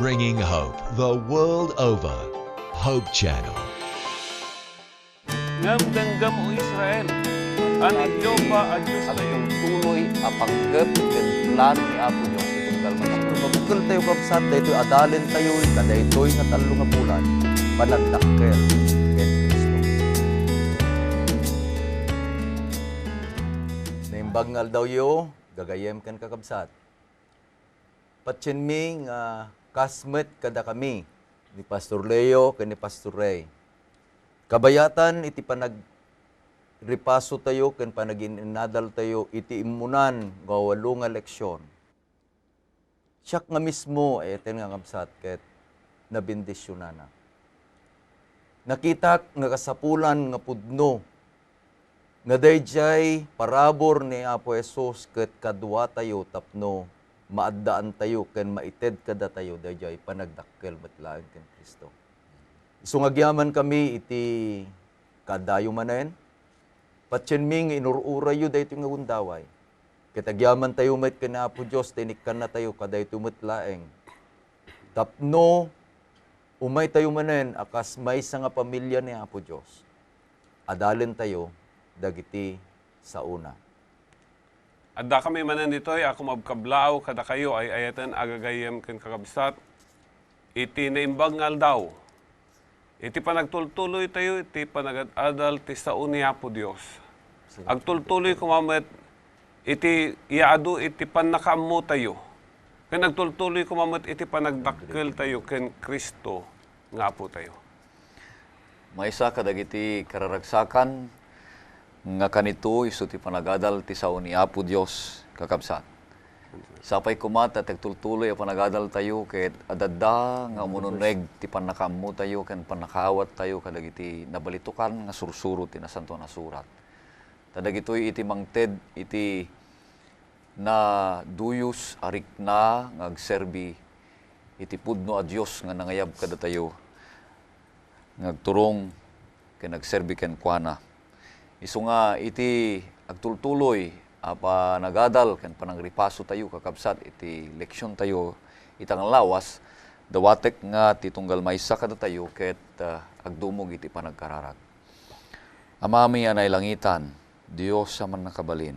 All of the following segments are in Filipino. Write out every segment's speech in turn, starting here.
Bringing hope the world over. Hope Channel. Ngam danggam o Israel, anilyo pa ang Diyos At tayo. yung tuloy apanggap ng plan ni Apo Diyos itong kalmanan. Mabukal tayo kapsat, dahito adalin tayo, kada ito'y natalo nga bulan, panagdakkel ken Kristo. Naimbagngal daw yo, gagayem kan kakabsat. Patsin mi nga kasmet kada kami, ni Pastor Leo ken ni Pastor Ray. Kabayatan iti ripaso tayo ken panaginadal tayo iti imunan nga walo nga leksyon. Siyak nga mismo eten nga kapsat ket nabindisyonana. Nakita nga kasapulan nga pudno nga dayjay parabor ni Apo Jesus ket kadwa tayo tapno maaddaan tayo ken maited kada tayo dayjay panagdakkel met laeng ken Kristo. Isungagyaman kami iti kadayo manen. Patsen ming inurura yu dayto nga undaway. Kitagyaman tayo met ken Apo Dios tinikkan na tayo kadayto met laeng. Tapno umay tayo manen akas may nga pamilya ni Apo Dios. Adalin tayo dagiti sa una. Adda kami manan ditoy, ako mabkablao kada kayo ay ayatan agagayem ken kakabsat. Iti naimbagngal daw. Iti panagtultuloy tayo, iti panagadadal ti sao ni Apo Dios. Agtultuloy kumamet, iti iado iti panakaammo tayo. Ken nagtultuloy kumamet, iti panagdakkel tayo ken Kristo nga Apo tayo. Maysa kadagiti kararagsakan nga kanito isu ti panagadal ti sao ni Apo Dios kakabsat. Sapay kumata tagtultuloy a panagadal tayo ket adadda nga mununeg ti panakaammo tayo ken panakaawat tayo kadagiti nabalitukan nga sursuro ti nasanto na surat. Tadagitoy iti mangted iti na duyos arik na nga agserbi iti pudno a Dios nga nangayab kada tayo ngagturong ken nagserbi ken kuana. Isu nga iti agtultuloy apa nagadal ken panangripaso tayo kakabsat iti leksyon tayo itang lawas dawatek nga titunggal maysa kada tayo ket agdumog iti panagkararag. Amami anay langitan, Dios sa man nakabalin.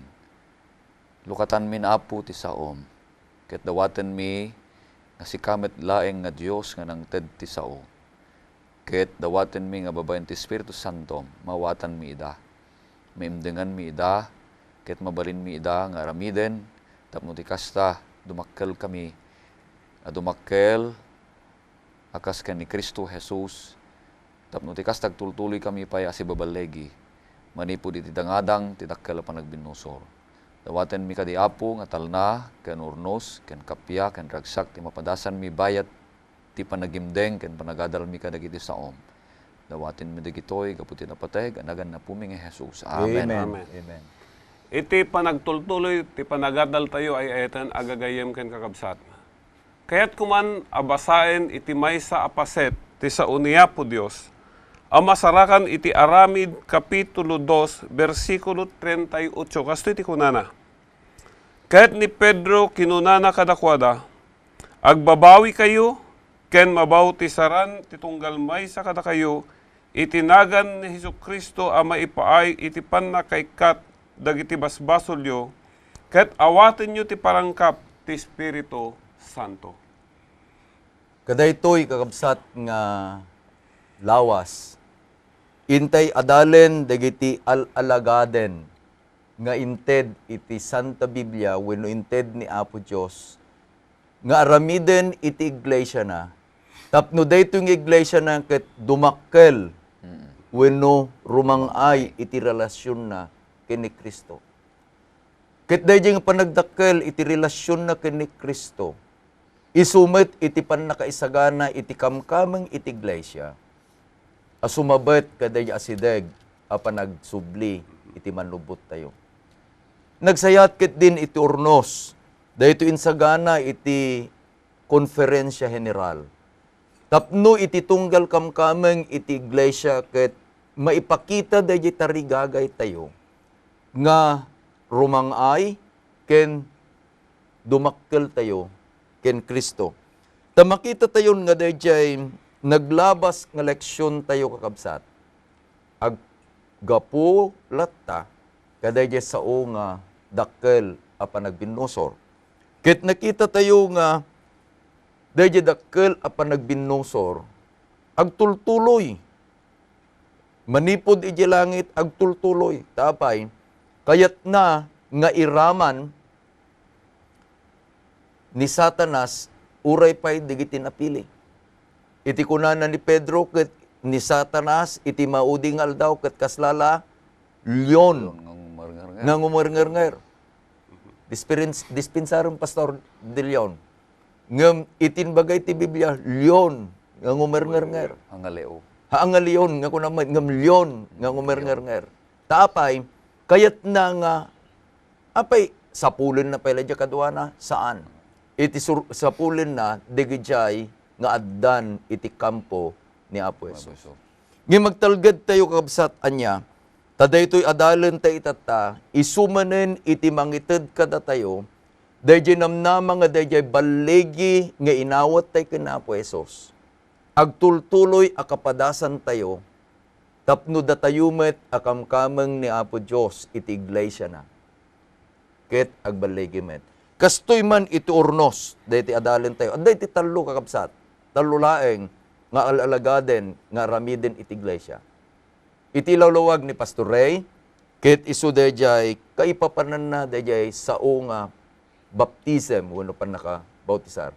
Lukatan min Apo ti saom ket dawaten mi nga sikamet laeng nga Dios nga nangted ti sao. Ket dawaten mi nga babaen ti Espiritu Santo mawatan mi ida. Maimdengan mi ida ket mabalin mi ida nga aramiden tapno ti kasta dumakkel kami dumakkel akas ken ni Kristo Jesus tapno ti kasta agtultuloy kami pay asi babalegi manipud iti dangadang ti dakkel a panagbinusor. Dawaten mi kadi Apo nga talna ken urnos ken kapya ken ragsak ti mapadasan mi bayat ti panagimdeng ken panagadal mi kadagiti saom. Dawaten mi dagitoy gaputi napatay anagan na pumi nga Jesus. Amen. Amen. Amen. Iti panagtultuloy, iti panagadal tayo ay ayatan agagayem ken kakabsat. Kaya't kuman abasaen iti maysa apaset ti sao ni Apo Dios. Ang masarakan iti Aramid Kapitulo 2, versikulo 38. Kasto iti kunana. Kaya't ni Pedro kinunana kadakwada, agbabawi kayo, ken mabautisaran titunggal maysa kada kayo, itinagan ni Jesucristo a maipaay iti pannakaikat dagiti basbasolyo, ket awaten nyo ti parangkap ti Espiritu Santo. Kadaytoy kakabsat nga lawas. Intay adalen dagiti alagaden nga inted iti Santa Biblia wenno inted ni Apo Dios nga aramiden iti iglesia na. Tapno daytoy nga iglesia na ket dumakkel wenno rumangay iti relasyon na ken ni Kristo. Ket dayjay nga panagdakkel iti relasyon na ken ni Kristo. Isumet iti pannakaisagana iti kamkameng iti iglesia. Asumabet kaday asideg a panagsubli iti manlubot tayo. Nagsayat ket din iti urnos. Dayto insagana iti konferensya general. Tapno iti tunggal kamkameng iti iglesia ket maipakita dayjay tarigagay tayo nga rumangay ken dumakkel tayo ken Kristo. makita tayo nga dayjay naglabas nga leksyon tayo kakabsat. Ag gapu latta kadayjay sao nga dakkel apa nagbinusor. Ket nakita tayo nga dayjay dakkel apa nagbinusor agtultuloy. Manipod iti langit agtultuloy. Tapay kayat na nga iraman ni Satanas uray pa'y digiti napili. Iti kunanan ni Pedro ket ni Satanas iti mauding aldaw ket kaslala leon nga ngumarnger-nger. Dispensarum Pastor de Leon. Ngem itin bagay ti Biblia leon nga ngumarnger-nger. Ang aleo. Ang leon nga kunaman ngem leon nga ngumarnger-nger. Tapay kayat na nga apay sapulin na pala dya kaduana saan? Iti sapulin na digijay nga addan iti kampo ni Apo Jesus. Nga magtalgad tayo kabsat anya, taday to'y adalan tayo itata, isumanen iti mangited kada tayo, dayjay namnama nga dayjay balegi nga inawat tayo kina Apo Jesus. Agtultuloy akapadasan tayo, tapno da tayo met akamkamang ni Apo Diyos iti iglesia na. Ket agbalegi met. Kastoy man iti urnos, dayti adalan tayo. At dayti talo kakabsat, talo laeng, nga alalagaden, nga ramiden iti iglesia. Iti lawlawag ni Pastor Ray, ket isu dayjay, kaipapanan na dayjay sao nga baptism, wano pa naka-bautisar.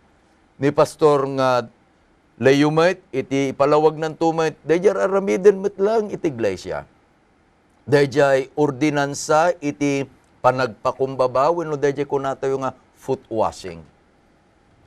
Ni Pastor nga layumait, iti ipalawag ng tumait, dayjay aramiden met lang iti iglesia. Dayjay ordinansa iti panagpakumbaba, wenno dayjay kunatayo nga foot washing.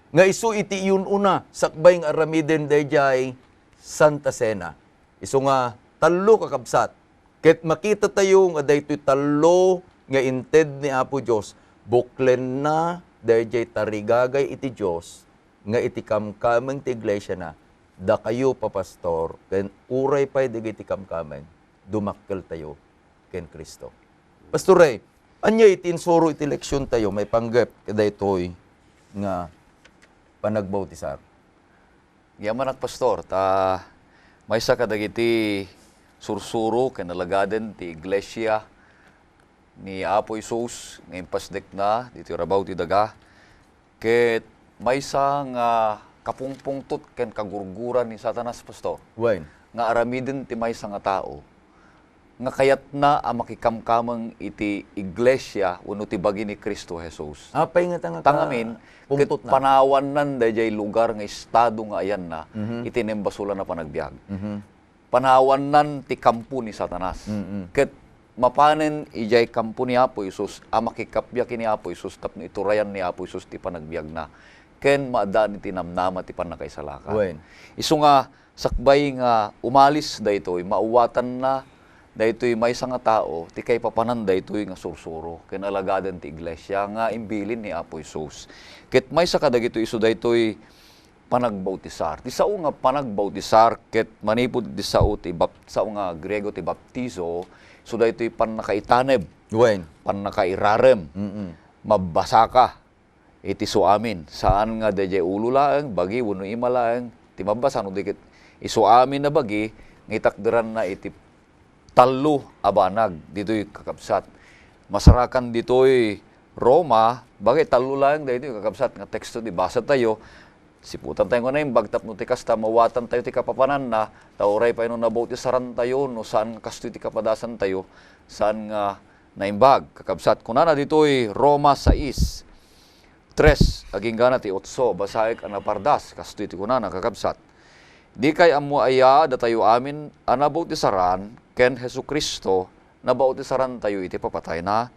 Nga isu iti yun una, sakbay nga aramiden dayjay Santa Cena. Isu nga talo kakabsat. Ket makita tayo nga daytoy talo nga inted ni Apo Dios, buklen na dayjay tarigagay iti Dios nga iti kamkameng ti iglesia na. Da kayo pa pastor, ken uray pay digiti kamkameng dumakkel tayo ken Kristo. Pastor Ray, anya itinsuro iti leksyon tayo, may panggap kada ito'y nga panagbautisar. Yaman at pastor, ta may sa kadagiti sursuro kanalagaden ti iglesia ni Apo Isus ngayon pasdek na dito rabaw ti daga. Ket may sa nga kapungpungtot ken kagurguran ni Satanas pastor. Wen. Nga aramiden ti may sa nga tao nga kayat na ang makikamkamang iti iglesia uno ti bagi ni Kristo Jesus. Apay nga tanga Tangamin, ket pungtot na. panawan nan dayjay lugar nga estado nga ayan na, itinembasulan na panagbiag. Panawan nan ti kampo ni Satanas. Ket mapanen ijay kampo ni Apo Isus, a makikapya kini Apo Isus, tapno iturayan ni Apo Isus ti panagbiag na. Ken maadaan iti namnama ti panakaisalaka. Wen. Isu nga sakbay nga umalis daytoy, mauwatan na daytoy may nga tao, ti kay papanan daytoy nga sursuro, ken alagaden ti iglesia nga imbilin ni Apo Isus. Ket may sa kadagito isu daytoy panagbautisar. Ti sao nga panagbautisar ket manipud ti sao nga Grego ti baptizo, so daytoy pannakaitaneb, Wen. pannakairarem, mabasa ka. Iti suamin, saan nga dayjay ulo laeng, bagi wenno ima laeng, ti mabasa no dikit isuamin na bagi, ngitakderan na iti talo abanag dito'y kakabsat. Masarakan dito'y Roma, bagay talo lang dito'y kakabsat nga teksto di basa tayo. Siputan tayo nga na yung bagtap no ti kasta mawatan tayo ti kapapanan na tauray pa yun nabautissaran tayo no saan kasto ti kapadasan tayo saan nga naimbag kakabsat. Kunana dito'y Roma 6, 3 aging gana ti 8 basaik anapardas kasto ti kunana kakabsat. Di kay amu aya datayo amin anabautisaran ken Hesukristo nabautisaran tayo iti papatay na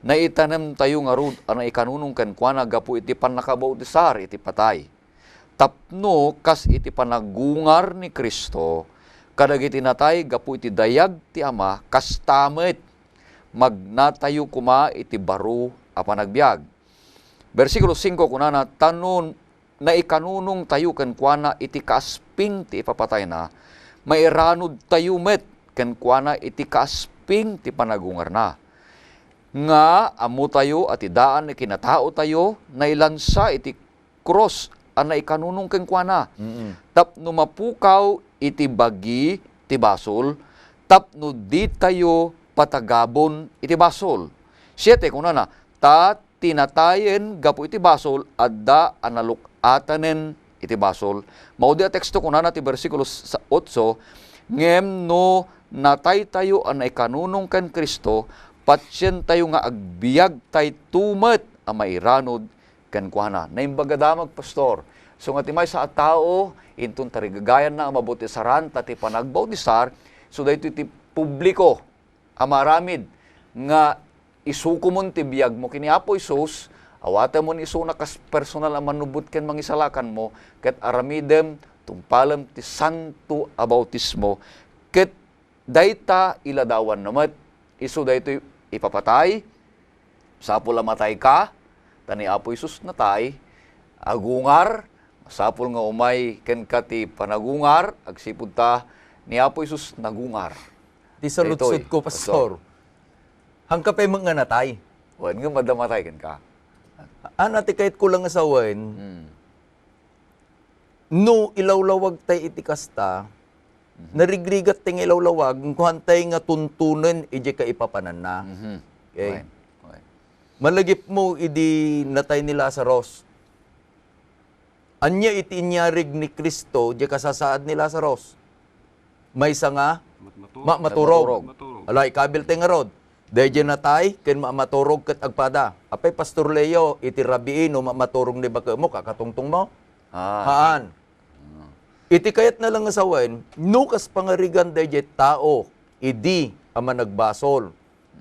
naitanem tayo nga rod ana ikanunong ken kuana gapu iti pannakabautisar iti patay. Tapno kas iti panagungar ni Kristo kadagiti natay gapu iti dayag ti Ama kas tamet magnatayo kuma iti baro a panagbiag. Bersikulo 5 kunana tanon na ikanunong tayo ken kuana iti kaasping ti ipapatay na, mairanod tayo met ken kuana iti kaasping ti panagungar na. Nga amu tayo at idaan na kinatao tayo, nailansa iti cross anay kanunong keng kuana. Tapno mapukaw iti bagi ti basol, tapno di tayo patagabon iti basol. 7 kunana, ta tinatayen gapo iti basol, adda analukatanen iti basol. Maudi a teksto kunana ti versikulo 8, ngem no natay tayo anay kanunong ken Kristo, patsyen tayo nga agbiag tay tumet a mairanod ken kuana. Naimbagadamag pastor. So nga timay sa tao inton tarigagayan na mabuti saran tati panagbautisar, so daytoy ti publiko amaramid nga isuko mon ti biag mo kini Apo Isus, awata mon isu na kas personal a manubot ken mangisalakan mo, ket aramidem tungpalam ti santo a bautismo, ket dayta iladawan namet isu daytoy ipapatay, sapul a matay ka, tani Apo Isus natay, agungar, sapul nga umay ken ka ti panagungar, agsipud ta ni Apo Isus nagungar. Di sa lutsod ko, pastor. Hangkapay mga natay. Wan nga madamatay ken ka. Ti kahit kulang asawain, no ilawlawag tay iti kasta, narigrigat ting ilawlawag, kung tay nga tuntunan, ije ka ipapanan na. Okay. Okay. Malagip mo, idi natay ni Lazarus. Anya iti inyarig ni Kristo, di kasasaad ni Lazarus. May nga, maturog. Alay, kabil ting rod. Dahil natay, ken maturog kat agpada. Apay, Pastor Leo, iti rabiin, o maturog ni baka mo, kakatungtong mo. Haan. Iti kayat na lang asawain, nukas pangarigan dahil tao, idi, ama nagbasol.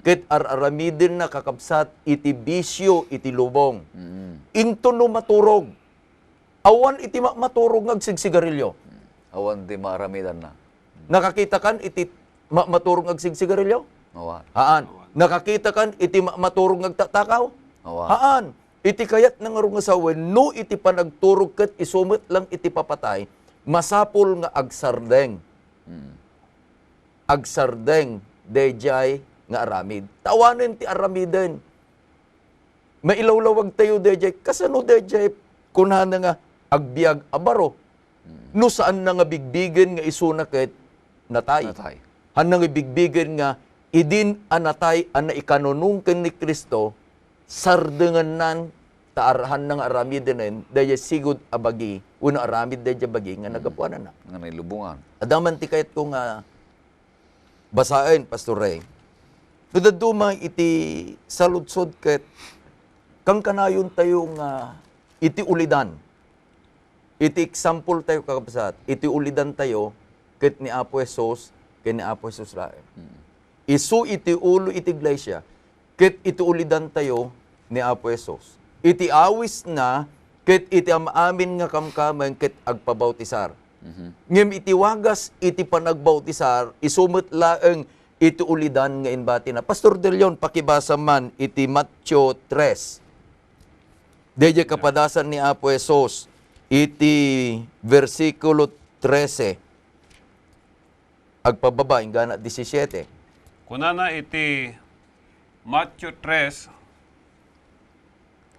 Ket araramidin na kakabsat, iti bisyo, iti lubong. Into no maturog. Awan iti maturog ngagsigsigarilyo. Awan di maaramidan na. Nakakita kan iti maturog ngagsigsigarilyo? Awan. Haan. Nakakita kan iti maturog ngagtatakaw? Awan. Haan. Iti kayat na nga rung asawen, no iti panagturog ket isumit lang iti papatay, masapul nga agsardeng. Agsardeng, dejay nga aramid. Tawanin ti aramiden. Mailawlawag tayo dejay. Kasano dejay kunana nga agbiag abaro? No saan na nga bigbigen nga isuna ket natay. Han nga bigbigen nga idin anatay ana ikanunungken ni Kristo sardengan nan taarhan ng aramiden daya sigud abagi una aramid daya bagi nga nagapuanan na. Nga nailubungan. Adaman ti kayat kong basain, Pastor Ray. Nudaduma iti saludsod ket kang kanayon tayo nga iti ulidan. Iti example tayo kakabsat. Iti ulidan tayo ket ni Apo Jesus ken ni Apo Jesus laeng. Isu iti ulo iti iglesia ket iti ulidan tayo ni Apo Jesus. Iti awis na ket iti amamin nga kamkamen ket agpabautisar. Ngem iti wagas iti panagbautisar isumot laeng iti ulidan nga inbati na. Pastor De Leon, pakibasa man iti Matthew 3. Deje kapadasan ni Apo Jesus iti versikulo 13. Agpababa ingana 17. Kunana iti Matthew 3,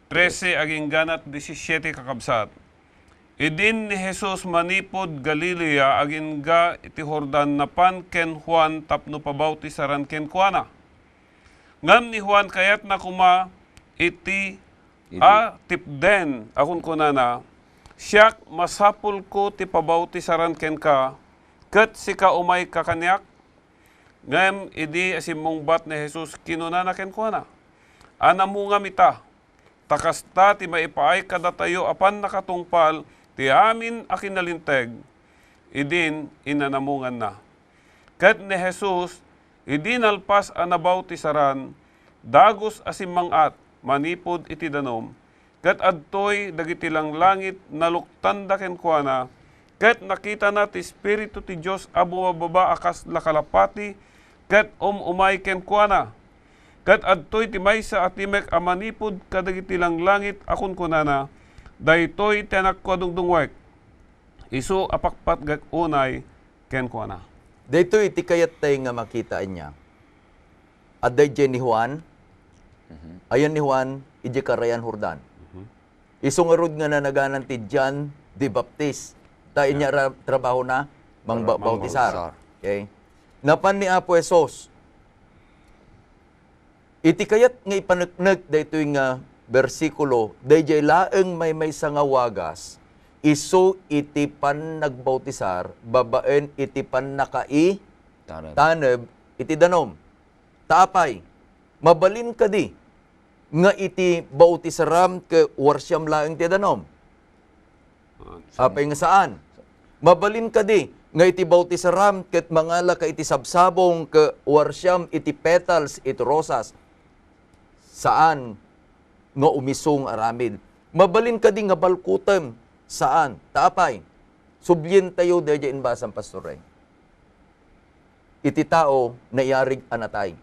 13 aging ganat 17 kakabsat. Idin ni Jesus manipod Galilea agin ga iti Jordan napan ken Juan tapno pabautisaran ken kuana. Ngam ni Juan kayat na kuma iti tipden akun kunana siyak masapul ko ti pabautisaran ken ka ket sika umay kakanyak. Ngam idi asimong bat ni Jesus kinunana ken kuana. Anamunga mita takasta ti maipaay kada tayo apan nakatungpal ti amin akinalinteg, idin inanamungan na. Ket ni Jesus, idin alpas anabautisaran, dagos asimmangat, manipod iti danom, ket adtoy dagiti lang langit naluktanda ken kuana, ket nakita na ti Espiritu ti Diyos a bumababa akas lakalapati, ket umay ken kuana. Ket adtoy ti maysa at timek a manipod kadagiti lang langit akon kunana, daytoy tianak ko dungdungwek. Isu apakpat gag unay ken kuana. Daytoy iti kayat tayo nga makita niya. Aday ni Juan, ayan ni Juan, iji karayan Jordan. Isungarod nga na naganan ti John the Baptist. Ta inya trabaho na Bautisar. mangbautisar. Okay? Napan ni Apo Esos. Iti kayat nga ipaneknek daytoy nga bersikulo, dayjay laeng may sa nga wagas, iso iti pan nagbautisar, babaen iti pan nakai taneb iti danom. Taapay, mabalin ka di nga iti bautisaram ke warsyam laeng ti danom. Apay nga saan? Mabalin ka di nga iti bautisaram ket mangala ka iti sabsabong ke warsyam iti petals iti rosas. Saan nga umisong aramid? Mabalin ka di nga balkutem. Saan? Taapay. Subyen tayo deja inbasang pastoray. Iti tao na iarig anatay.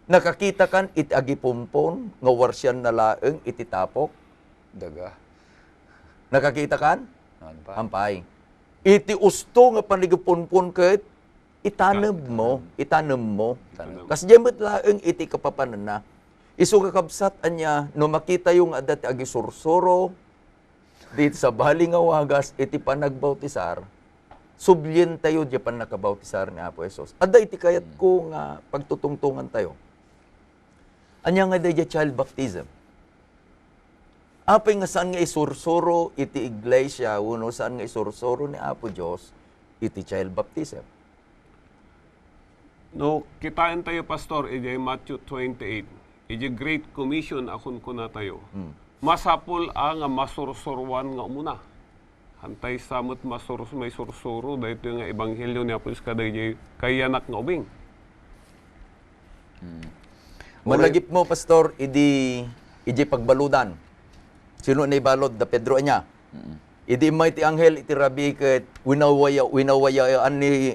Nakakita kan iti agipumpon nga warsyan na laeng iti tapok. Daga. Nakakita kan? Ano pa? Ampay. Iti usto nga panigipunpon ket itanem mo. Kas jemet laeng iti kapapanan na. Isu kakabsat anya no makita yung adat agi sursuro dito sa bali nga wagas iti panagbautisar. Subyen tayo di pan nakabautisar ni Apo Esos. Adda iti kayat ko nga pagtutungtungan tayo. Anya nga da child baptism. Apay nga saan nga isursuro iti iglesia, uno saan nga isursuro ni Apo Diyos, iti child baptism. No, kitain tayo, Pastor, ijay Matthew 28. Ijay Great Commission akon ko na tayo. Masapul ang masursurwan nga umuna. Hantay samot may sursuro, dahil ito nga ebanghelyo ni Apolos kada ijay kayanak nga ubing. Malagip mo, Pastor, iji pagbaludan. Sino na ibalod da Pedro niya? Idi may ti anghel iti rabi ket winawayaan ni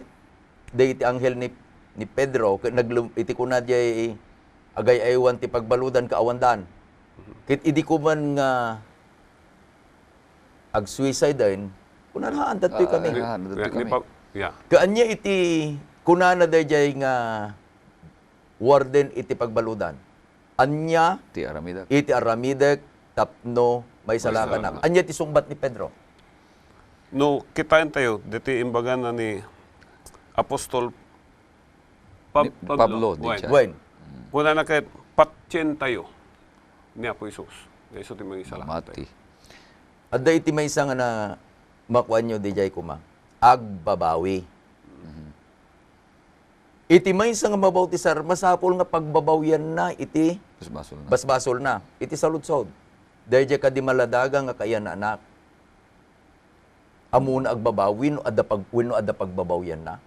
day ti anghel ni Pedro ket iti kuna jay agay aywan ti pagbaludan kaawandan. Ket idi ko man nga ag-suicide din, kunarhaan datoy kami. Yeah. Kaanya iti kunana dayjay nga warden iti pagbaludan. Anya Ti aramida. iti aramidek tapno may salakanak. Anya ti sungbat ni Pedro. No, kitain tayo, dito imbaga na ni Apostol Pablo, di Wen. siya. Wen, Kuna na kahit patyen tayo ni Apo Isus. Iso ti mga isa lang. Mati. adda iti may isa nga na makuan nyo di jay kuma. Agbabawi. Iti may isa nga mabautisar, masapol nga pagbabawyan na iti Basbasol na. basbasol na. Iti saludsod. Dahil ka di maladaga nga kaya na anak. Amuna agbabawin o adda pagbabawyan na.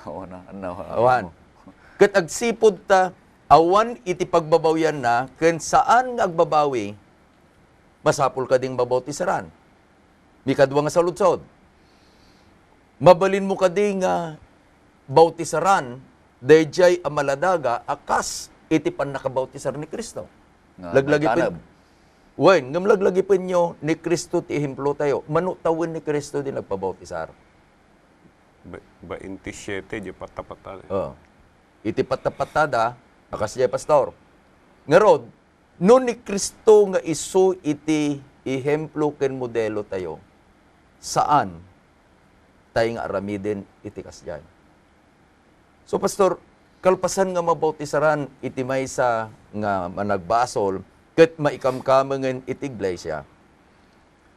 Oo na. Ano? Awan. Kat agsipod ta, awan iti pagbabawyan na, ken saan nga agbabawi, masapul ka ding babautisaran. Mikadwa nga saludsod. Mabalin mo ka ding bautisaran, dayjay amaladaga, akas iti pan nakabautisar ni Kristo. Laglagipin. Wen, ngam laglagipin nyo ni Kristo ti ehemplo tayo. Manutawin ni Kristo din nagpabautisar. 27, di patapatan. Oh. Iti patapatada, akas jay pastor. Ngarod, no ni Kristo nga isu iti ehemplo ken modelo tayo, saan tayo nga aramiden iti kasjay. So pastor, kalpasan nga mabautisaran iti maysa nga managbasol ket maikamkamangen iti iglesia.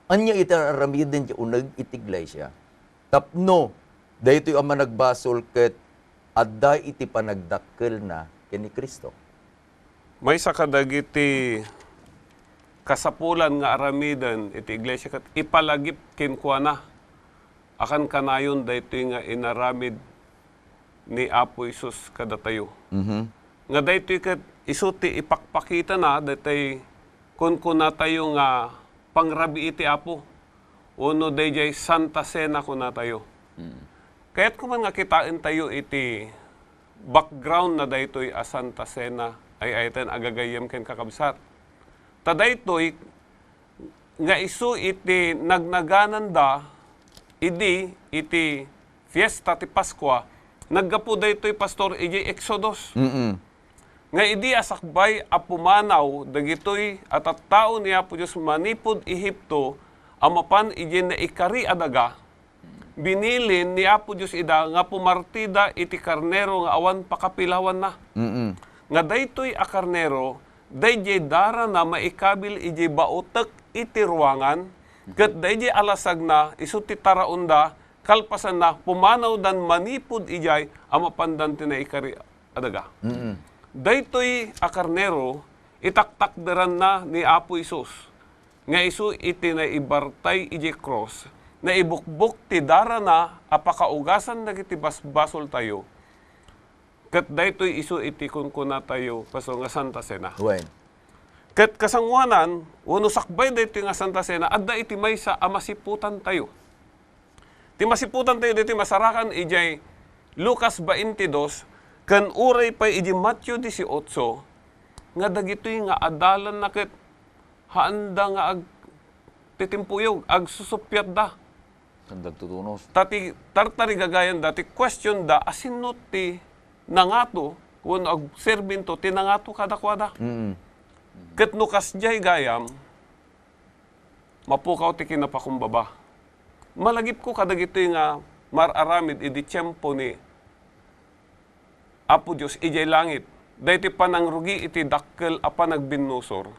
Anya iti aramiden ti uneg iti iglesia. Tapno, daytoy ang managbasol ket adda iti panagdakkel na ken ni Kristo. May sa kadagiti kasapulan nga aramidan iti iglesia kat ipalagip kinkwana akan kanayon daytoy nga inaramid ni Apo Isus kada tayo. Nga daytoy kat isuti ipakpakita na daytoy kun kuna tayo nga pangrabi iti Apo. Uno dayjay Santa Cena kuna tayo. Kaya't kuman nga kitain tayo iti background na daytoy a Santa Cena ay ayten agagayem ken kakabsat. Tadaytoy nga isu iti nagnaganan idi iti fiesta ti Paskwa naggapu daytoy pastor iti Exodus. nga idi asakbay a pumanaw dagitoy at tao ni Apo Dios manipod Ehipto amapan iji na ikari adaga binilin ni Apo Dios ida nga pumartida iti karnero nga awan pakapilawan na. Nga daytoy a karnero dayjay dara na maikabil iji bautek iti ruangan ket dayjay alasag na isu ti taraunda kalpasan na pumanaw dan manipod ijay amapan ti na ikari adaga. Daytoy a karnero itaktakderan na ni Apo Isus nga isu iti na ibartay iji cross na ibukbuk ti dara na apakaugasan dagiti basbasol tayo ket daytoy isu iti kunkuna tayo paso nga Santa Cena. Wen. Ket kasangwanan wenno sakbay daytoy nga Santa Cena adda iti maysa a masiputan tayo. Ti masiputan tayo daytoy masarakan ijay Lucas 22 kan uray pa iji Matthew 18 nga dagitoy nga adalan na ket haanda nga ag titimpuyog ag susupyat da. Kandag tutunos. Tati tartari gagayan dati question da asinno ti nangato wenno ag serbinto ti nangato kadakwada. Ket no kasjay gayam mapukaw ti kinapakumbaba. Malagip ko kadagitoy nga mararamid idi tiyempo ni Apo Dios ijay langit. Dayti panangrugi iti dakkel apa nagbinusor.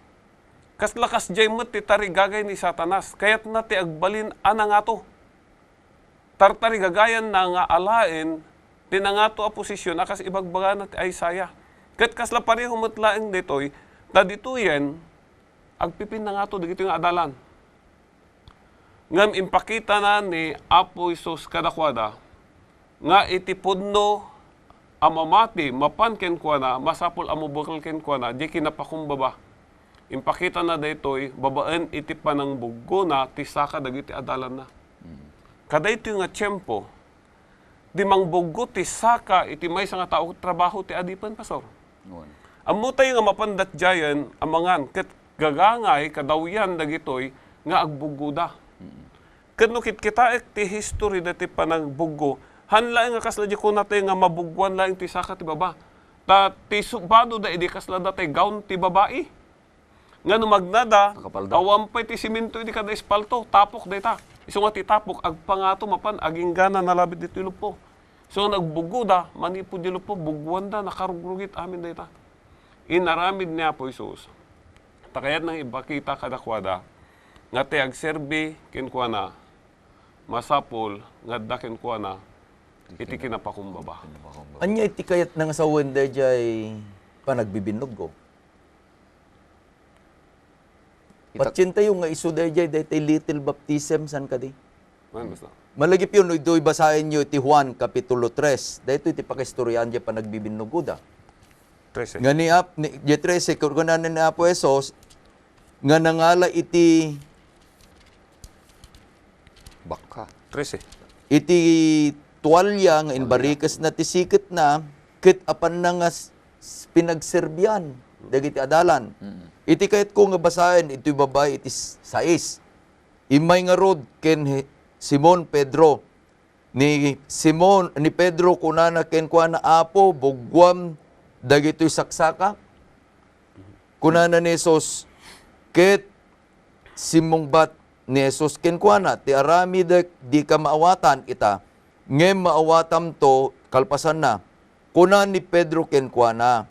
Kas lakas jay met ti tarigagay ni Satanas. Kayat na ti agbalin anangato. Tartari gagayan na nga alain tinangato a posisyon akas ibagbaga na ti Isaiah. Ket kasla pareho metlaeng detoy tadituyen agpipin na nga to dagito yung adalan. Ngam impakita na ni Apo Isus kadakwada nga iti pudno amamati mapan ken kuana masapol amubukal ken kuana di kinapakumbaba. Impakita na daytoy babaen iti panang buggo na ti saka dagiti adalan na. Kadayto nga tiyempo di mangbuggo ti saka iti maysa nga tao trabaho ti adipan pastor. Ammo tayo nga mapandat jayan amangan ket gagangay kadawyan dagitoy nga agbuggoda. Ket no kita ti history dati panang buggo hanlaeng nga kasla di ko natay nga mabugwan laeng ti saka ti baba. Ta ti subado da idi kasla datay gown ti babae. Nga no magnada awampay ti simento idi kada espalto tapok dayta. Isu nga ti tapok agpangato mapan aging gana nalabit diti lupo. So nagbuggo da manipod di lupo bugwan da nakarugrugit amin dayta. Inaramid niya po Isus. Takayat nang ibakita kadakwada nga ti agserbi kinkuana masapol nga da kinkuana iti kinapakumbaba. Anya iti kayat nang asawen dayjay panagbibinog ko. Patsin tayo nga isu dayjay daytay little baptism san kadi. Basta. Malagip yun, do'y basahin nyo iti Juan Kapitulo 3. Dahito iti pakistoryan dyan pa nagbibinuguda. 13. Nga ni 13, kurkunan ni Apo Esos, nga nangala iti Baka. 13. iti tuwalya nga inbarikas na ti sikit na, kit apan na nga pinagserbyan, dagiti adalan. Iti kahit ko nga basahin, iti babay, iti 6. Imay nga rod, ken Simon Pedro. Ni Pedro kunana ken kuana Apo, bugwam, dagito'y saksaka. Kunana ni Jesus, ket simong bat ni Jesus ken kuana, ti arami di ka maawatan ita, ngem maawatam to, kalpasan na. Kunan ni Pedro ken kuana,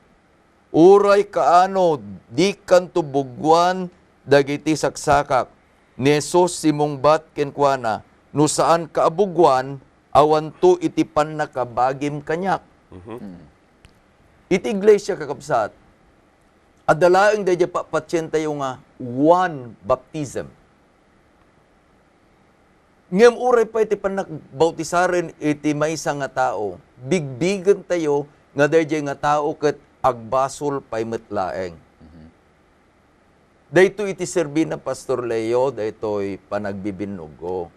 uray kaano, di kanto bugwan, dagiti saksakak. Ni Jesus simong bat ken kuana, no saan kaabugwan, awan to iti pan nakabagim kanyak. Iti iglesia kakabsat, adalaeng dadya patsyen tayo nga one baptism. Ngem uray pa iti pan nakbautisaren iti maysa nga tao, bigbigan tayo nga dadya nga tao ket agbasol pay metlaeng. Dayto iti serbi na Pastor Leo, daytoy panagbibinugo.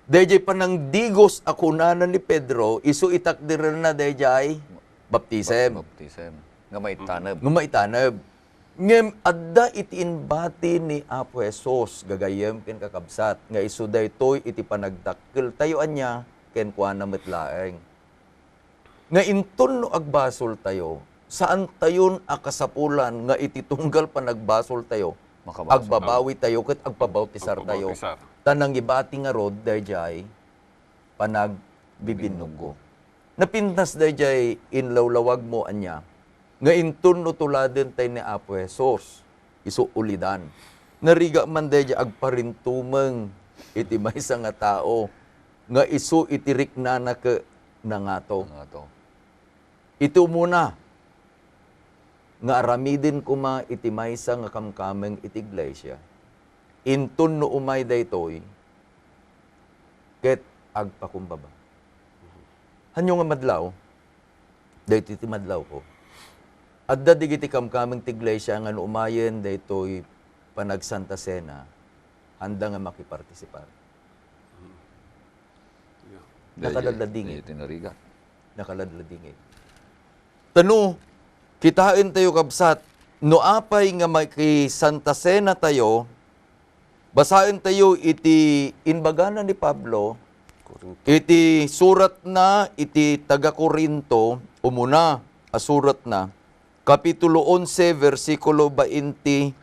Dayjay panang digos akunanan ni Pedro, isu itakdiran na dayjay baptism. Baptism. Nga may tanab. Ngumaitanab. Ngem adda iti inbati ni Apo Jesus gagayem ken kakabsat nga isu daytoy iti panagdakkel tayo anya ken kuana metlaeng. Nga inton no agbasol tayo, saan tayon akasapulan nga ititunggal pa nagbasol tayo, Makabasol. agbabawi tayo, kat agpabautisar tayo. Agpabautisar. Tanang ibati nga rod, dayjay, panagbibinugo. Napintas dayjay, inlawlawag mo anya, nga intun no tuladen tayo ni Apo Jesus, isu ulidan. Nariga man dayjay, agparintumeng, iti maysa nga tao, nga isu itirik na ke nangato. Nga to. Ito muna, nga aramidin kuma iti maysa nga kamkameng iti iglesia. Intun no umay daytoy, ket agpakumbaba. Hanyo nga madlaw, dayto iti madlaw ko. Adda digiti kamkameng ti iglesia nga no umayen daytoy panagsanta sena, handa nga makipartisipar. Nakaladladingit. Tinariga. Nakaladladingit. Tano, kitain tayo kabsat, no apay nga maki Santa Cena tayo, basahin tayo iti inbagana ni Pablo, iti surat na iti taga Corinto, umuna, surat na, Kapitulo 11, versikulo 26.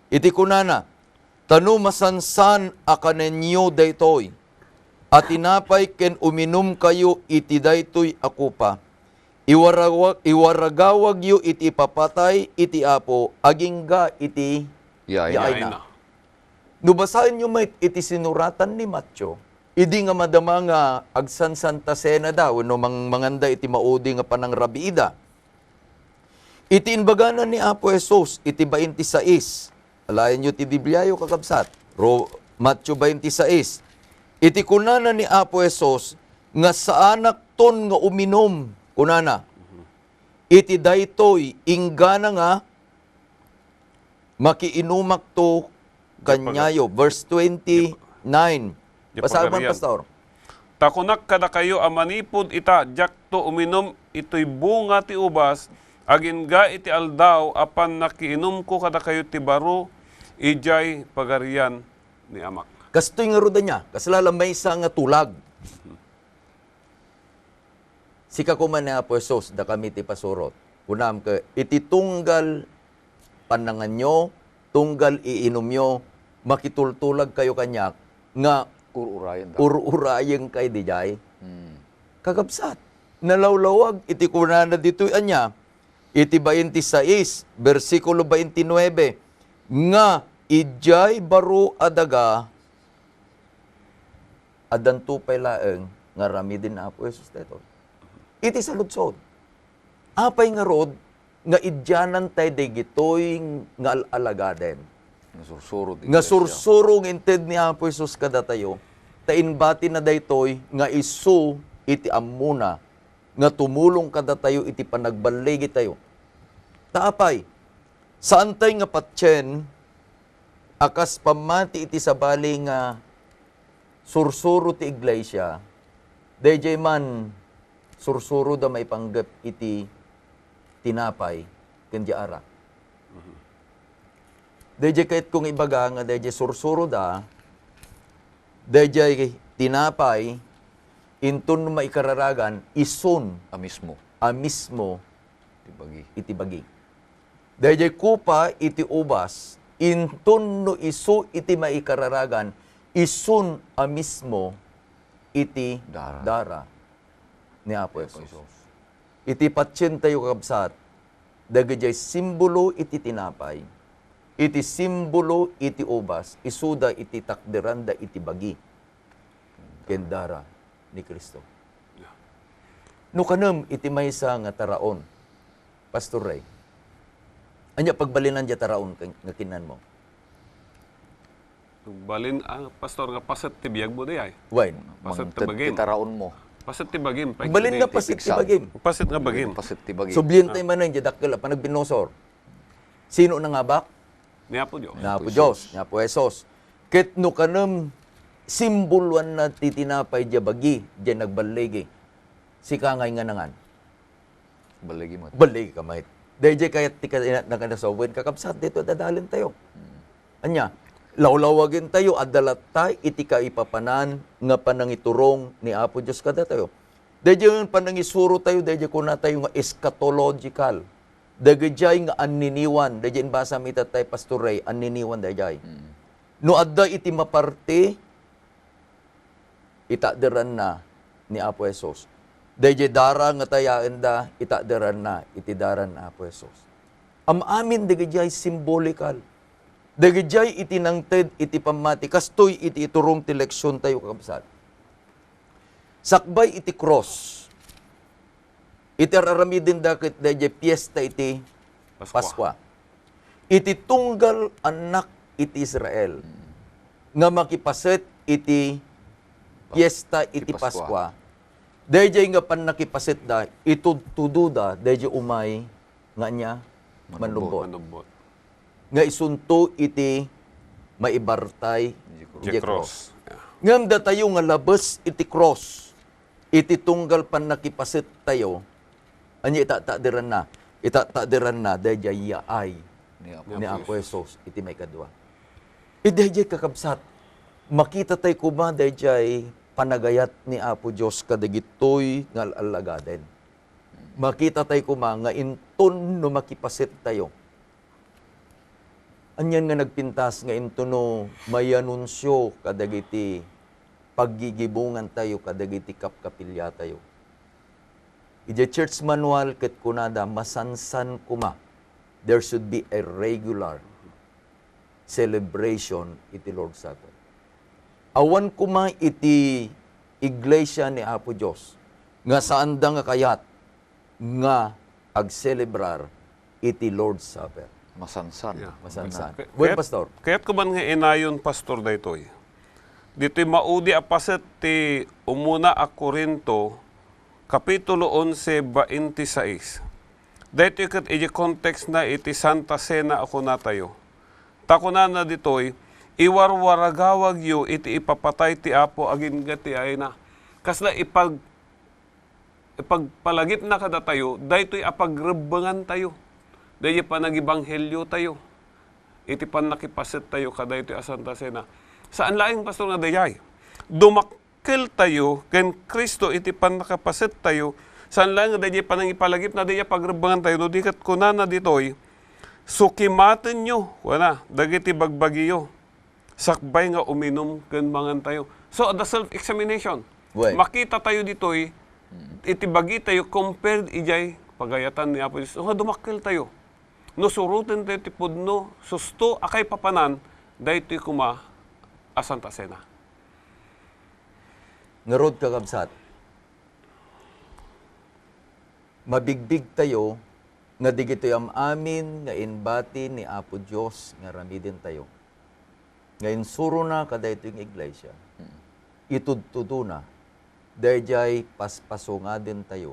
Iti kunana, tano masansan akanenyo daytoy, at tinapay ken uminom kayo iti daytoy ako pa. Iwaragawag yu iti papatay iti apo, agingga iti yaay na. Nubasahin nyo may iti sinuratan ni Matyo, idi nga madama nga agsan Santa Cena daw, no manganda iti maudi nga panang rabiida. Iti inbagana ni Apo Jesus, iti 26, alayan nyo ti Bibliayo kakabsat, Matyo 26, iti kunana ni Apo Jesus, nga sa anak ton nga uminom, kunana, iti daytoy inggana nga makiinumak to kanyayo. Verse 29. Basahin man, Pastor. Takunak kada kayo amanipod ita, jak to uminom ito'y bunga ti ubas, agin ga iti aldaw, apan nakiinom ko kada kayo ti baro, ijay pagarian ni amak. Kastoy nga ruda niya, kaslalamay sa nga tulag. Sika kuman ni Apo Jesus, da kami ti pasurot. Unam ka, iti tunggal panangan nyo, tunggal iinom nyo, makitultulag kayo kanyak, nga Ururayan daw. ururayeng kay dijay. Kakabsat, nalawlawag, iti kunana dito anya, iti 26, versikulo 29, nga ijay baro adaga, adan tupay laeng, nga rami din na Apo Jesus dito. Iti saludsod. Apay nga rod, nga idyanan tayo digitoy nga alagaden. Nasursuro. Nga sursurong inted ni Apo Jesus kada tayo, tainbati na daytoy nga isu iti amuna, nga tumulong kada tayo iti panagbaligi tayo. Taapay, saan tayo nga patyen, akas pamati iti sabali nga sursuro ti iglesia, dayjay man sursuro da may panggap iti tinapay kendi ara. Dayjay kahit kung ibaga nga dayjay sursuro da, dayjay tinapay, intun maikararagan, isun Amismo. amismo Tibagi. iti bagi. Dayjay kupa iti ubas, intun no isu iti maikararagan, isun amismo iti Dara. dara ni Apo Jesus. Iti patsin tayo kakabsat, dagajay simbolo iti tinapay, iti simbolo iti ubas, isuda iti takderanda iti bagi, kendara ni Kristo. No kanam iti maysa nga taraon, Pastor Ray, anya pagbalinan dya taraon nga kinan mo? Balin, pastor, nga paset ti biyag mo di ay. Wine. Paset ti Mangted bagim. titaraon mo. Paset ti bagim. Balin na pasit Exam. ibagim. Paset nga bagim. Pasit tibagi. So, blintay man ang jadakil, panagbinosor. Sino nang habak? Niya po Diyos. Na po Diyos, na po Jesus. Ket no kanam simboluan na titinapay dya bagi, dya nagbaligi. Si kangay nga nangan. Baligi mo. Baligi ka mait. Dahil dya kaya tika nakanasawin kakabsat dito, dadalin tayo. Anya, lawlawagin tayo, adalat tayo, iti ka ipapanan, nga panangiturong ni Apo Diyos kada tayo. Dahil panangisuro tayo, dahil kuna tayo nga eschatological. Dahil nga aniniwan. Dahil basa mi tatay Pastor Ray, aniniwan dahil. No adda iti maparte, itadiran na ni Apo Jesus. Dahil dara nga tayaan da, itadiran na, itidaran na Apo Jesus. Amin dahil symbolical. Dahil iti nangted, iti pamati, kastoy iti iturong ti leksyon tayo kakabsat. Sakbay iti cross. Iti araramidin dakit dahil piyesta iti Paskwa. Iti tunggal anak iti Israel. Nga makipaset iti piyesta iti Paskwa. Dahil nga pan nakipaset da, itududa dahil umay nga niya manlubot. Nga isunto iti maibartay iti cross. Ngam da tayo nga labas iti cross. Iti tunggal pan nakipasit tayo, anya itatadiran na, dahil yaay ni Apo Jesus, iti may kadwa. Dahil kakabsat, makita tayo kuma dahil panagayat ni Apo Diyos kadagitoy nga alagaden. Makita tayo kuma nga inton no makipasit tayo. Anyan nga nagpintas nga inton no mayanunsyo kadagiti paggigibungan tayo kadagiti kapkapilya tayo. Iti church manual ket kunada masansan kuma. There should be a regular celebration iti Lord's Supper. Awan kuma iti iglesia ni Apo Dios nga saan da nga kayat nga ag-celebrar iti Lord's Supper. Masansan. Yeah. Masansan. Well, Pastor. Kaya't ko man nga inayon, Pastor, daytoy. Dito maudi apaset ti umuna a Korinto, Kapitulo 11, 26. Dito ikat iti context na iti Santa Cena ako na tayo. Takuna na ditoy, iwarwaragawag yu iti ipapatay ti Apo agin gati ay na. Kasla ipagpalagip na kada tayo, daytoy apagrebangan tayo. Dahil pa nag-ibanghelyo tayo. Iti pan nakipasit tayo kada ito a Santa Cena. Saan laing Pastor nga dayay? Dumakkel tayo, ken Kristo iti pan nakapasit tayo, saan laing nga dayay panang ipalagip na dayay pagrebangan tayo, no dikat kuna na ditoy, sukimaten nyo, wana, dagiti bagbagiyo, sakbay nga uminom ken mangan tayo. So, the self-examination. Way. Makita tayo ditoy, iti bagi tayo compared ijay pagayatan ni Apo Diyos. Nga dumakkel tayo. No surutin tayo ti pudno, susto akay papanan, daytoy kuma a Santa Cena. Ngarod kakabsat, mabigbig tayo, nga digitoy amin, nga inbati ni Apo Diyos, nga ramidin tayo. Ngayon suro na kada ito yung iglesia, itudtudo na, dahil paspaso nga din tayo,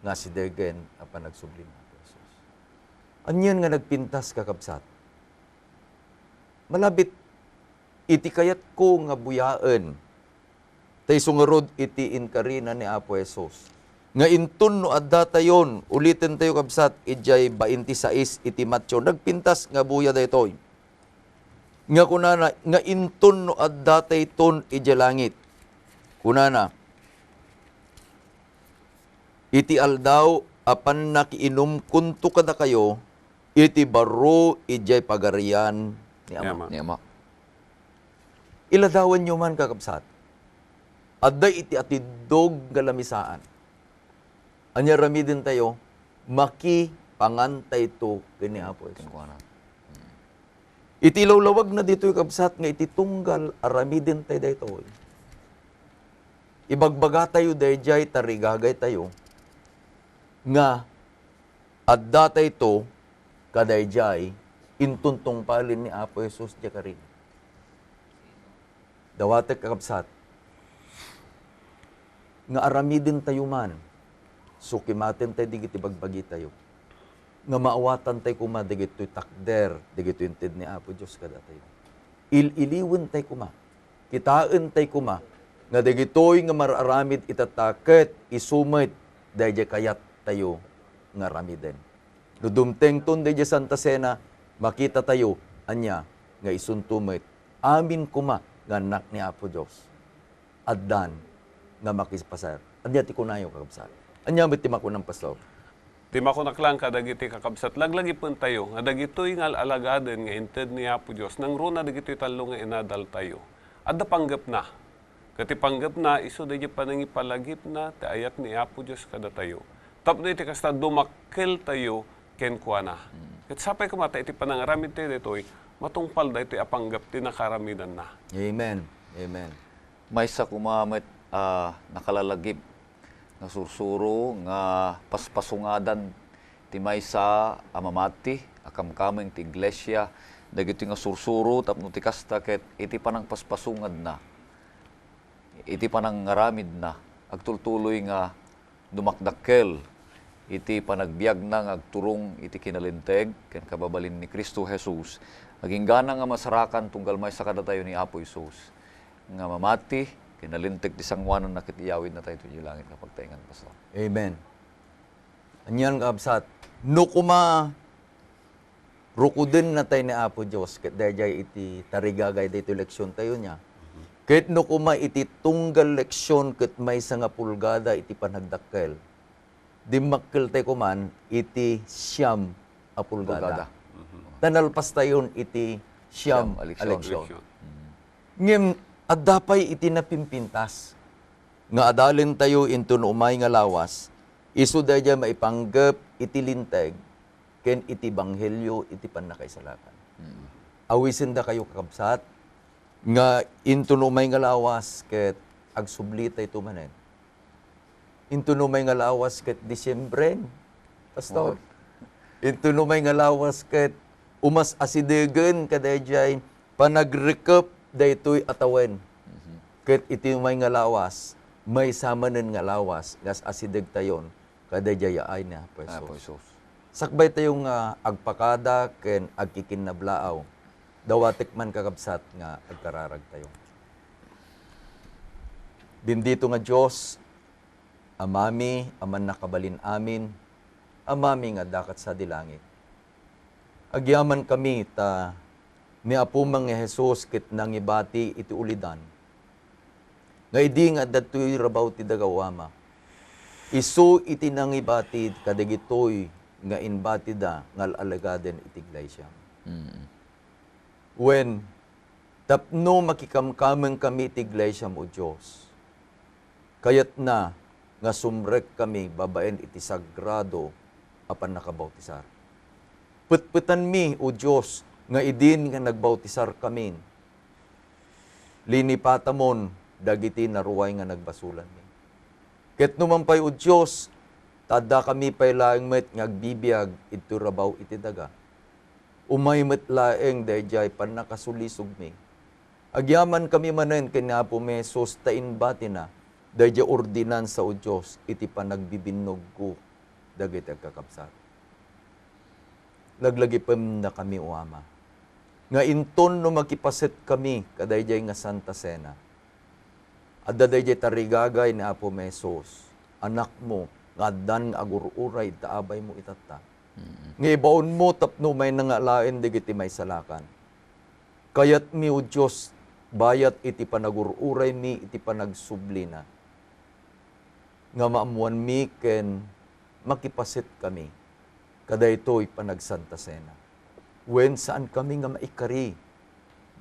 nga si Degen, apa nagsublim na Apo Jesus. Anyan nga nagpintas kakabsat, malabit, iti kayat ko nga buyaan, tay sungarod iti inkarina ni Apo Jesus. Nga intun no adda tayon, ulitin tayo kabsat, ijay 26 iti Matyo, nagpintas nga buya daytoy. Nga kunana, nga intun no adda tayton ijay langit. Kunana, iti aldaw, apan nakiinom kunto kada kayo, iti baro ijay pagarian ni Ama. Niyama. Iladawan nyo man kakabsat. Adda iti atidog galamisaan. Anya ramidin tayo, makipangantay to kini Apo Jesus. Iti lawlawag na dito yung kabsat nga iti tunggal aramidin tayo dito. Ibagbaga tayo dayjay tarigagay tayo nga adda tayo to kadayjay intuntong palin ni Apo Jesus diya karin. Dawatek kakabsat, nga aramidin tayo man, sukimaten tayo, digiti bagbagi tayo. Nga maawatan tayo kuma, digito'y takder, digito'y intid ni Apo Diyos kada tayo. Iliwin tayo kuma, kitaan tayo kuma, nga digito'y nga mararamid itatakit, isumit, dahil kayat tayo nga ramiden. Dudumteng ton dahil Santa Cena, makita tayo, anya, nga isuntumit, amin kuma, nga anak ni Apo Diyos. Addan, nga makispasar. Anya ti kunayo kakabsat. Anya met ti makunang pastor. Di makunaklang kadagiti kakabsat. Laglagi pun tayo, nga dagitoy nga alagaden nga inted ni Apo Diyos, nang runa dagitoy talo nga inadal tayo. Adda panggap na. Kati panggap na, iso da panangi palagip na, ti ayat ni Apo Diyos kada tayo. Tapno iti kasta dumakkel tayo, ken kuana. Kat sapay kumata iti panangaramid tayo ditoy, matungpal da iti apanggap ti nakaramidan na. Amen. Amen. May sa kumamit nakalalagip nga sursuro nga paspasungadan ti maysa amamati akamkameng ti iglesia dagiti nga sursuro tapno ti kasta ket iti panang paspasungad na iti panang ngaramid na agtultuloy nga dumakdakkel iti panagbiag na nga agturong iti kinalinteg ken kababalin ni Kristo Jesus aging gana nga masarakan tunggal maysa kada tayo ni Apo Isus nga mamati kinalinteg ti sangwanan na kitiyawid na tayo ito langit kapag taingan, Pastor. Amen. Anyan kakabsat. No kuma rukuden na tayo ni Apo Diyos ket dayjay iti tarigagay dito leksyon tayo niya. Ket no kuma iti tunggal leksyon ket maysa nga pulgada iti panagdakkel. Dimmakkel tayo kuman iti siyam a pulgada. Tanalpas tayon iti siyam a leksyon. Ngem at dapay iti napimpintas. Nga adalin tayo into no umay nga lawas, iso dayjay maipanggep iti linteg, ken iti banghelyo iti panakaisalakan. Awisin da kayo kakabsat, nga into no umay nga lawas, ket agsubli tayo tumanen. Into no umay nga lawas, ket Disyembre, Pastor. Into no umay nga lawas, ket umas asidegen kadayjay panagrekep daytoy atawen. Ket iti may nga lawas, may samanen nga lawas, ngas asideg tayon, kada jayay na Apo Pesos. Isus. Sakbay tayong agpakada, ken agkikinnablaaw, dawatik man kakabsat nga agkararag tayo. Bendito nga Diyos, amami, aman nakabalin amin, amami nga dakat sa dilangit. Agyaman kami ta ni Apo nga Jesus ket nangibati iti ulidan. Nga idi nga datoy rabaw ti dagawama. Isu iti nangibati kadagitoy nga inbati da ngal alagaden iti iglesia. When tapno makikamkameng kami iti iglesia mo Dios. Kayat na nga sumrek kami babaen iti sagrado apan nakabautisar. Putputan mi o Dios nga idin nga nagbautisar kami. Linipatamon dagiti naruway nga nagbasulan mi. Ket numampay o Dios, tada kami pay laeng met nga agbibiyag iti rabaw iti daga. Umay met laeng dayjay panakasulisog mi. Agyaman kami manen ken Apo Mesos tain bati na dayjay ordinansa o Dios iti panagbibinog ko dagiti agkakabsat. Laglagipem na kami o Ama. Nga inton no makipaset kami kadayjay nga Santa Cena. Adda dayjay tarigagay ni Apo Mesos, anak mo nga dan agururay taabay mo itata. Nga ibaon mo tapno may nangalain digiti may salakan. Kayat mi o Dios bayat iti panagururay mi iti panagsublina. Nga maamuan mi ken makipaset kami kadaytoy panagsanta Cena. When saan kami nga maikari,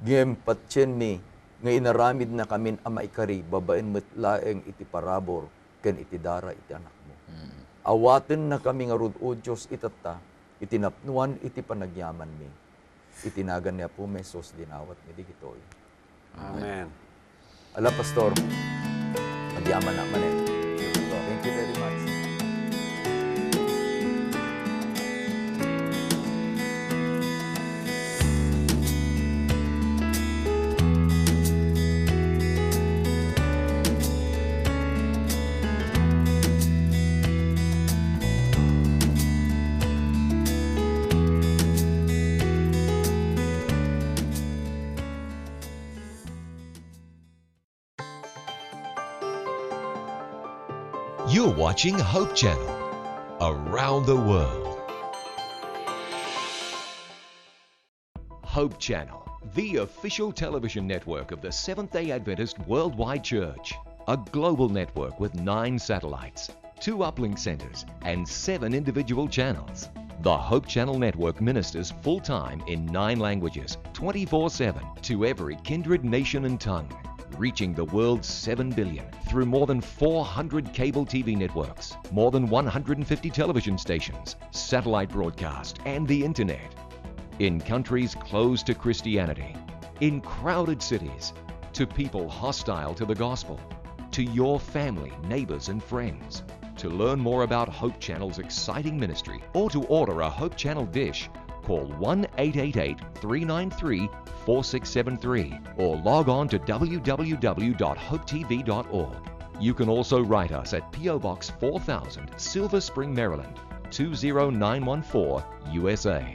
gem patyen mi, nga inaramid na kami ang maikari, babaen met laeng iti parabor, ken iti dara iti anak mo. Awaten na kami nga rod o Diyos itata, itinapnuan iti panagyaman mi. Itinagan niya po Mesos dinawat mi digitoy. Amen. Ala Pastor, nagyaman na manen. Thank you very much. You're watching Hope Channel, around the world. Hope Channel, the official television network of the Seventh-day Adventist Worldwide Church. a global network with 9 satellites, 2 uplink centers, and 7 individual channels. The Hope Channel Network ministers full-time in 9 languages, 24/7, to every kindred nation and tongue, reaching the world's 7 billion through more than 400 cable TV networks, more than 150 television stations, satellite broadcast, and the internet. In countries closed to Christianity, in crowded cities, to people hostile to the gospel, to your family, neighbors, and friends. To learn more about Hope Channel's exciting ministry or to order a Hope Channel dish, call 1-888-393-4673 or log on to www.hopetv.org. You can also write us at P.O. Box 4000, Silver Spring, Maryland, 20914, USA.